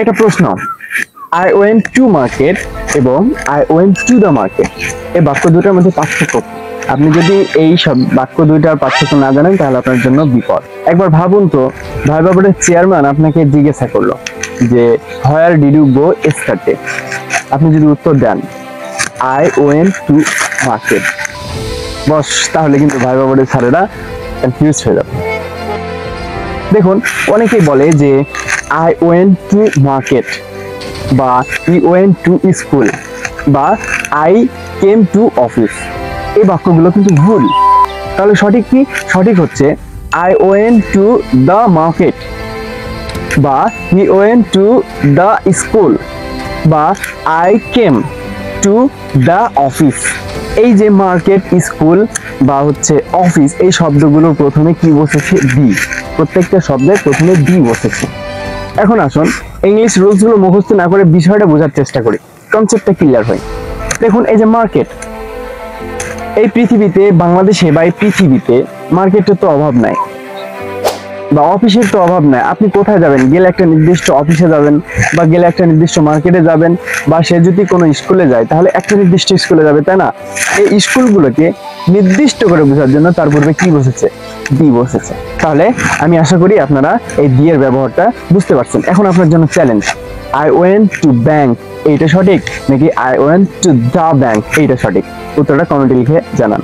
একটা প্রশ্ন, I went to market এবং I went to the market, এই বাক্য দুটার মধ্যে পার্থক্য কি? আপনি যদি এই সব বাক্য দুইটার পার্থক্য না জানেন তাহলে আপনার জন্য বিপদ। একবার ভাবুন তো, ভাইবা বোর্ডের চেয়ারম্যান আপনাকে জিজ্ঞাসা করলো যে where did you go yesterday, আপনি যদি উত্তর দেন I went to market, boss, তাহলে কিন্তু ভাইবা বোর্ডের স্যারেরা কনফিউজ হয়ে যাবে। দেখুন, অনেকেই বলে যে আই ওয়েন্ট টু মার্কেট বা ই ওয়েন্ট টু স্কুল বা আই কেম টু অফিস, এই বাক্যগুলো কিন্তু ভুল। তাহলে সঠিক কি? সঠিক হচ্ছে I went to the market বা he went to the school বা I came to the office. এই যে মার্কেট, স্কুল বা হচ্ছে অফিস, এই শব্দগুলোর প্রথমে কি বসেছে? বি। প্রত্যেকটা শব্দের প্রথমে বি বসেছে। এখন আসুন ইংলিশ রুলস গুলো মুখস্থ না করে বিষয়টা বোঝার চেষ্টা করি, কনসেপ্টটা ক্লিয়ার হয়। দেখুন, এই যে মার্কেট, এই পৃথিবীতে, বাংলাদেশে বা এই পৃথিবীতে মার্কেটের তো অভাব নাই বা অফিসের তো অভাব নাই। আপনি কোথায় যাবেন? গেলে একটা নির্দিষ্ট অফিসে যাবেন বা গেলে একটা নির্দিষ্ট মার্কেটে যাবেন, বা সে যদি কোনো স্কুলে যায় তাহলে একটা নির্দিষ্ট স্কুলে যাবে, তাই না? এই স্কুলগুলোকে নির্দিষ্ট করে বোঝার জন্য তার পূর্বে কি বসেছে? দি বসেছে। তাহলে আমি আশা করি আপনারা এই দি এর ব্যবহারটা বুঝতে পারছেন। এখন আপনার জন্য challenge, I went to bank এইটা সঠিক নাকি I went to the bank এইটা সঠিক? উত্তরটা কমেন্টে লিখে জানান।